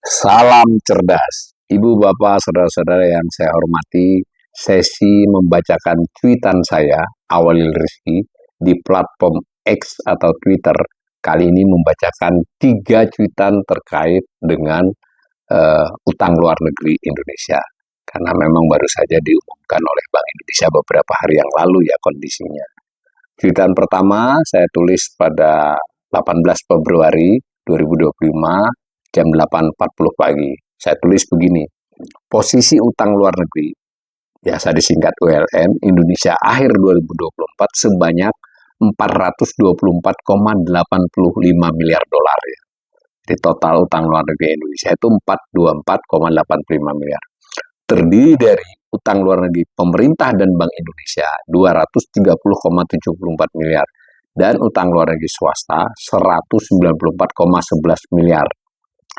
Salam cerdas, Ibu, Bapak, Saudara-saudara yang saya hormati. Sesi membacakan cuitan saya, Awalil Rizki, di platform X atau Twitter. Kali ini membacakan 3 cuitan terkait dengan utang luar negeri Indonesia. Karena memang baru saja diumumkan oleh Bank Indonesia beberapa hari yang lalu ya kondisinya. Cuitan pertama saya tulis pada 18 Februari 2025 jam 8.40 pagi. Saya tulis begini, posisi utang luar negeri, biasa disingkat ULN, Indonesia akhir 2024 sebanyak 424,85 miliar dolar ya. Di total utang luar negeri Indonesia itu 424,85 miliar. Terdiri dari utang luar negeri pemerintah dan Bank Indonesia 230,74 miliar dan utang luar negeri swasta 194,11 miliar.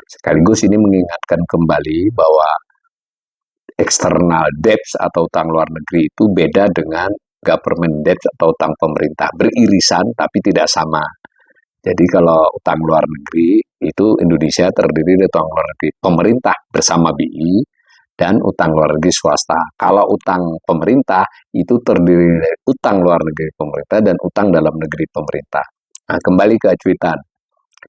Sekaligus ini mengingatkan kembali bahwa external debt atau utang luar negeri itu beda dengan government debt atau utang pemerintah, beririsan tapi tidak sama. Jadi kalau utang luar negeri itu Indonesia terdiri dari utang luar negeri pemerintah bersama BI dan utang luar negeri swasta. Kalau utang pemerintah itu terdiri dari utang luar negeri pemerintah dan utang dalam negeri pemerintah. Nah, kembali ke cuitan.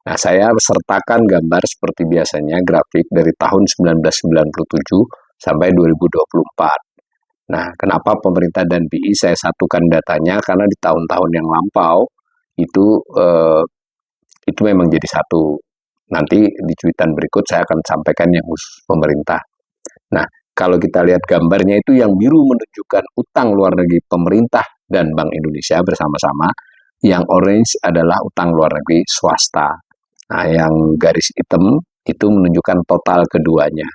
Nah, saya sertakan gambar seperti biasanya grafik dari tahun 1997 sampai 2024. Nah, kenapa pemerintah dan BI saya satukan datanya? Karena di tahun-tahun yang lampau itu memang jadi satu. Nanti di cuitan berikut saya akan sampaikan yang khusus pemerintah. Nah, kalau kita lihat gambarnya itu yang biru menunjukkan utang luar negeri pemerintah dan Bank Indonesia bersama-sama, yang orange adalah utang luar negeri swasta. Nah, yang garis hitam itu menunjukkan total keduanya.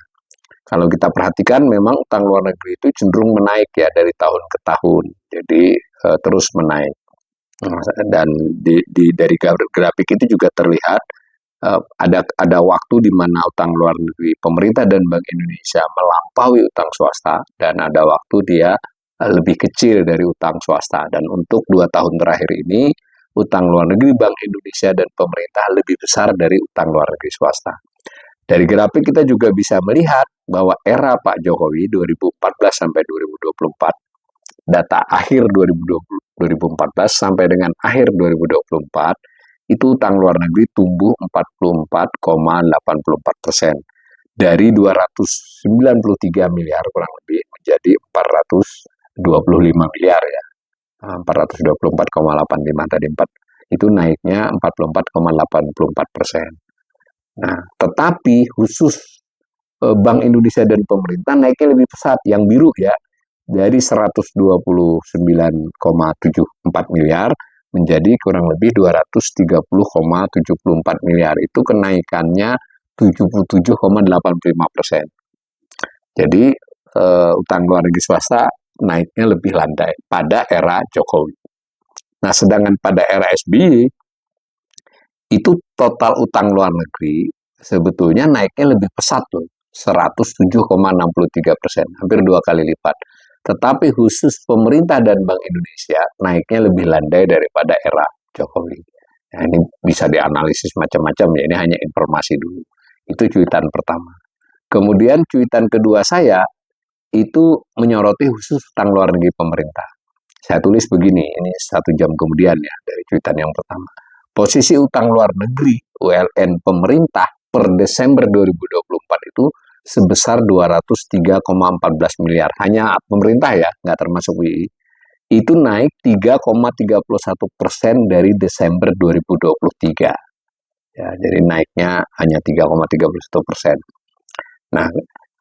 Kalau kita perhatikan memang utang luar negeri itu cenderung menaik ya dari tahun ke tahun. Jadi terus menaik. Dan dari grafik itu juga terlihat ada waktu di mana utang luar negeri pemerintah dan Bank Indonesia melampaui utang swasta dan ada waktu dia lebih kecil dari utang swasta. Dan untuk 2 tahun terakhir ini utang luar negeri Bank Indonesia dan pemerintah lebih besar dari utang luar negeri swasta. Dari grafik kita juga bisa melihat bahwa era Pak Jokowi 2014 sampai 2024, data akhir 2014 sampai dengan akhir 2024, itu utang luar negeri tumbuh 44,84%. Dari 293 miliar kurang lebih menjadi 425 miliar ya. 424,85 tadi, itu naiknya 44,84%. Nah, tetapi khusus Bank Indonesia dan pemerintah naiknya lebih pesat, yang biru ya, dari 129,74 miliar menjadi kurang lebih 230,74 miliar. Itu kenaikannya 77,85%. Jadi utang luar negeri swasta naiknya lebih landai pada era Jokowi. Nah, sedangkan pada era SBY itu total utang luar negeri sebetulnya naiknya lebih pesat loh, 107,63%, hampir 2 kali lipat. Tetapi khusus pemerintah dan Bank Indonesia naiknya lebih landai daripada era Jokowi. Nah, ini bisa dianalisis macam-macam ya, ini hanya informasi dulu. Itu cuitan pertama. Kemudian cuitan kedua saya itu menyoroti khusus utang luar negeri pemerintah. Saya tulis begini, ini 1 jam kemudian ya dari cuitan yang pertama. Posisi utang luar negeri ULN pemerintah per Desember 2024 itu sebesar 203,14 miliar. Hanya pemerintah ya, nggak termasuk BI. Itu naik 3,31% dari Desember 2023. Ya, jadi naiknya hanya 3,31%. Nah,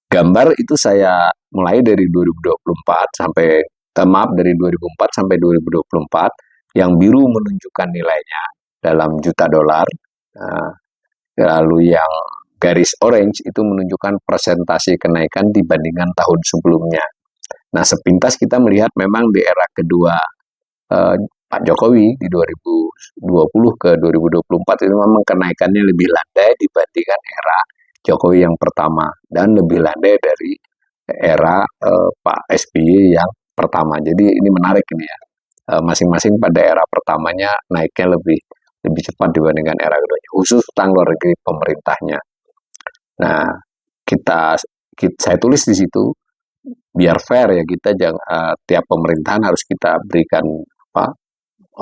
gambar itu saya mulai dari 2024 sampai, maaf, dari 2004 sampai 2024, yang biru menunjukkan nilainya dalam juta dolar, lalu yang garis orange itu menunjukkan persentase kenaikan dibandingkan tahun sebelumnya. Nah, sepintas kita melihat memang di era kedua Pak Jokowi di 2020 ke 2024 itu memang kenaikannya lebih landai dibandingkan era Jokowi yang pertama dan lebih landai dari era Pak SBY yang pertama. Jadi ini menarik ini ya. masing-masing pada era pertamanya naiknya lebih lebih cepat dibandingkan era keduanya, khusus utang luar negeri pemerintahnya. Nah, kita, saya tulis di situ biar fair ya, kita jangan tiap pemerintahan harus kita berikan apa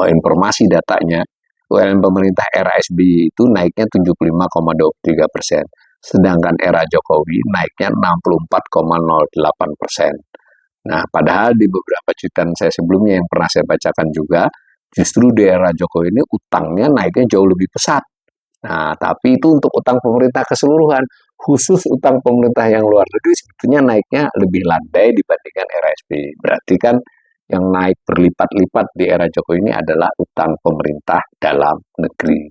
informasi datanya. ULM pemerintah era SBY itu naiknya 75,23%, sedangkan era Jokowi naiknya 64,08%. Nah, padahal di beberapa cuitan saya sebelumnya yang pernah saya bacakan juga, justru di era Jokowi ini utangnya naiknya jauh lebih pesat. Nah, tapi itu untuk utang pemerintah keseluruhan. Khusus utang pemerintah yang luar negeri sebetulnya naiknya lebih landai dibandingkan era SBY. Berarti kan yang naik berlipat-lipat di era Jokowi ini adalah utang pemerintah dalam negeri.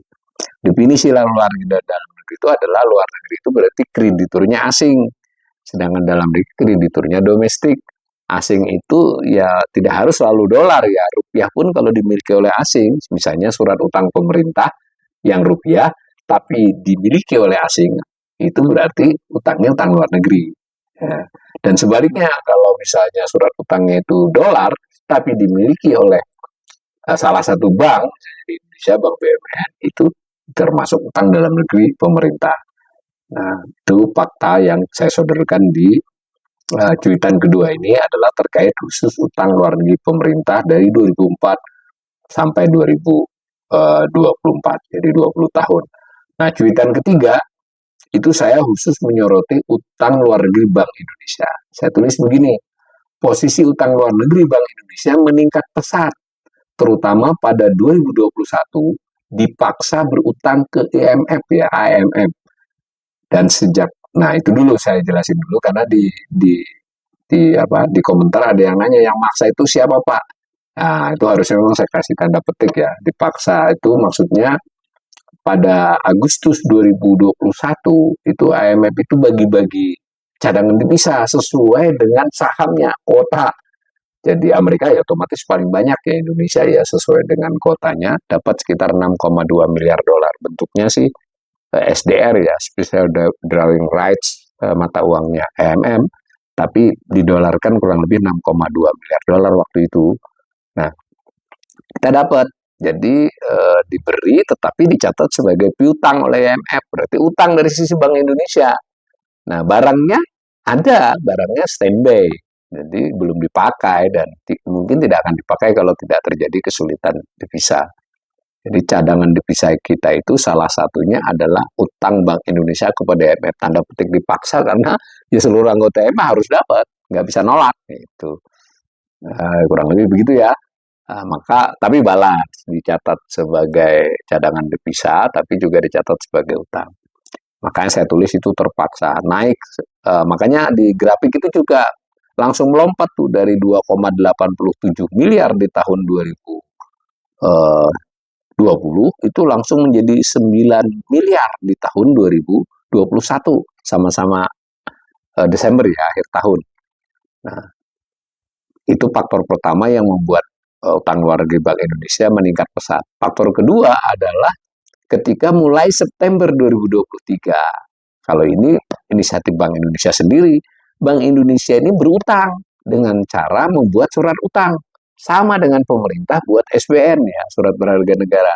Definisi luar negeri dan dalam negeri itu adalah luar negeri itu berarti krediturnya asing, sedangkan dalam negeri krediturnya domestik. Asing itu ya tidak harus selalu dolar ya, rupiah pun kalau dimiliki oleh asing, misalnya surat utang pemerintah yang rupiah tapi dimiliki oleh asing, itu berarti utangnya utang luar negeri. Ya. Dan sebaliknya kalau misalnya surat utangnya itu dolar tapi dimiliki oleh salah satu bank, misalnya di Indonesia Bank BUMN, itu termasuk utang dalam negeri pemerintah. Nah, itu fakta yang saya sodorkan di cuitan kedua ini adalah terkait khusus utang luar negeri pemerintah dari 2004 sampai 2024, jadi 20 tahun. Nah, cuitan ketiga itu saya khusus menyoroti utang luar negeri Bank Indonesia. Saya tulis begini, posisi utang luar negeri Bank Indonesia meningkat pesat, terutama pada 2021 dipaksa berutang ke IMF ya, IMF. Dan sejak, nah itu dulu saya jelasin dulu karena di komentar ada yang nanya yang maksa itu siapa Pak? Nah itu harusnya memang saya kasih tanda petik ya, dipaksa itu maksudnya pada Agustus 2021 itu IMF itu bagi-bagi cadangan devisa sesuai dengan sahamnya kota. Jadi Amerika ya otomatis paling banyak ya, Indonesia ya sesuai dengan kotanya dapat sekitar 6,2 miliar dolar. Bentuknya sih SDR ya, Special Drawing Rights, mata uangnya EMM, tapi didolarkan kurang lebih 6,2 miliar dolar waktu itu. Nah, kita dapat. Jadi diberi tetapi dicatat sebagai piutang oleh IMF, berarti utang dari sisi Bank Indonesia. Nah, barangnya ada, barangnya standby. Jadi belum dipakai dan mungkin tidak akan dipakai kalau tidak terjadi kesulitan devisa. Jadi cadangan devisa kita itu salah satunya adalah utang Bank Indonesia kepada IMF. Tanda petik dipaksa karena ya seluruh anggota IMF harus dapat, nggak bisa nolak. Gitu. Kurang lebih begitu ya. Maka tapi balas dicatat sebagai cadangan devisa, tapi juga dicatat sebagai utang. Makanya saya tulis itu terpaksa naik. Makanya di grafik itu juga langsung melompat tuh dari 2,87 miliar di tahun 2020 itu langsung menjadi 9 miliar di tahun 2021 sama-sama Desember ya, akhir tahun. Nah, itu faktor pertama yang membuat utang luar negeri Bank Indonesia meningkat pesat. Faktor kedua adalah ketika mulai September 2023. Kalau ini inisiatif Bank Indonesia sendiri, Bank Indonesia ini berutang dengan cara membuat surat utang. Sama dengan pemerintah buat SBN ya, surat berharga negara.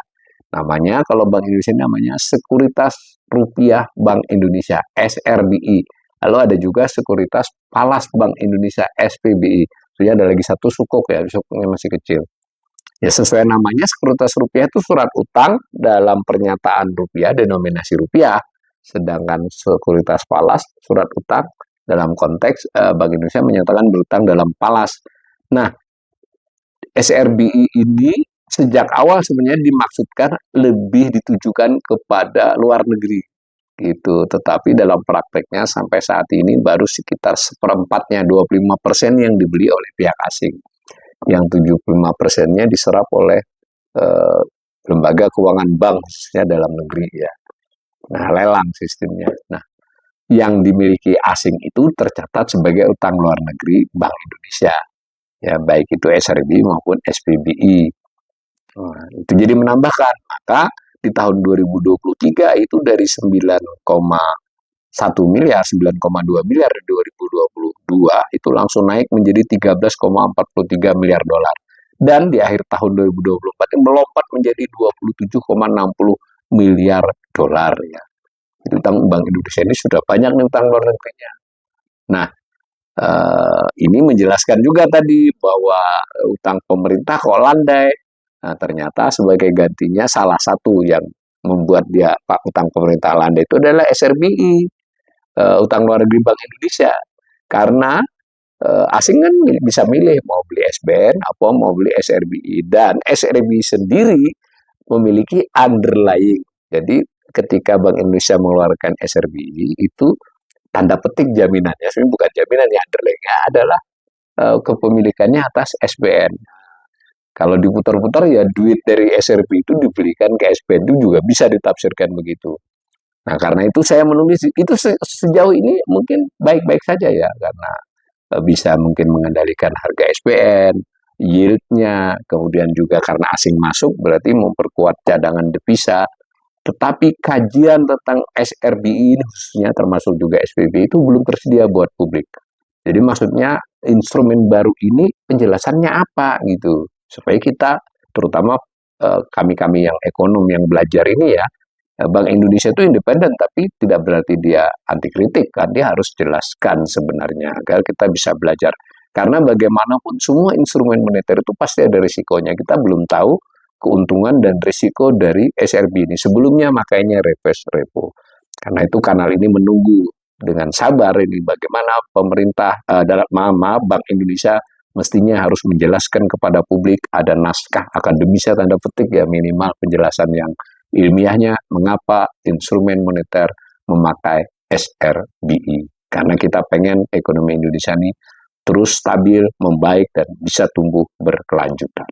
Namanya kalau Bank Indonesia namanya Sekuritas Rupiah Bank Indonesia, SRBI. Lalu ada juga Sekuritas Palas Bank Indonesia, SPBI. Jadi ada lagi satu sukuk ya, sukuknya masih kecil. Ya sesuai namanya sekuritas rupiah itu surat utang dalam pernyataan rupiah, denominasi rupiah. Sedangkan sekuritas palas, surat utang dalam konteks Bank Indonesia menyatakan berutang dalam palas. Nah, SRBI ini sejak awal sebenarnya dimaksudkan lebih ditujukan kepada luar negeri. Gitu. Tetapi dalam prakteknya sampai saat ini baru sekitar seperempatnya, 25% yang dibeli oleh pihak asing. Yang 75%-nya diserap oleh lembaga keuangan bank khususnya dalam negeri ya. Nah, lelang sistemnya. Nah, yang dimiliki asing itu tercatat sebagai utang luar negeri Bank Indonesia. Ya, baik itu SRBI maupun SPBI. Nah, itu jadi menambahkan, maka di tahun 2023 itu dari 9,1 miliar, 9,2 miliar di 2022 itu langsung naik menjadi 13,43 miliar dolar. dan di akhir tahun 2024 ini melompat menjadi 27,60 miliar dolar ya. Itu utang Bank Indonesia ini sudah banyak nih utang luar negerinya. Nah, ini menjelaskan juga tadi bahwa utang pemerintah kok landai. Nah, ternyata sebagai gantinya salah satu yang membuat dia utang pemerintah landai itu adalah SRBI, utang luar negeri Bank Indonesia. Karena asing kan bisa milih mau beli SBN atau mau beli SRBI, dan SRBI sendiri memiliki underlying. Jadi ketika Bank Indonesia mengeluarkan SRBI itu tanda petik jaminannya, sebenarnya bukan jaminan, yang underlyingnya adalah kepemilikannya atas SBN. Kalau diputar-putar ya duit dari SRB itu diberikan ke SBN, itu juga bisa ditafsirkan begitu. Nah, karena itu saya menulis itu sejauh ini mungkin baik-baik saja ya, karena bisa mungkin mengendalikan harga SBN, yield-nya, kemudian juga karena asing masuk berarti memperkuat cadangan devisa. Tetapi kajian tentang SRBI ini khususnya termasuk juga SPB itu belum tersedia buat publik. Jadi maksudnya instrumen baru ini penjelasannya apa gitu, supaya kita terutama kami-kami yang ekonom yang belajar ini ya, Bank Indonesia itu independen tapi tidak berarti dia anti kritik kan, dia harus jelaskan sebenarnya agar kita bisa belajar. Karena bagaimanapun semua instrumen moneter itu pasti ada risikonya. Kita belum tahu keuntungan dan risiko dari SRB ini. Sebelumnya makanya reverse repo. Karena itu kanal ini menunggu dengan sabar ini bagaimana pemerintah dalam Bank Indonesia mestinya harus menjelaskan kepada publik, ada naskah akademisnya tanda petik ya, minimal penjelasan yang ilmiahnya mengapa instrumen moneter memakai SRBI. Karena kita pengen ekonomi Indonesia ini terus stabil, membaik, dan bisa tumbuh berkelanjutan.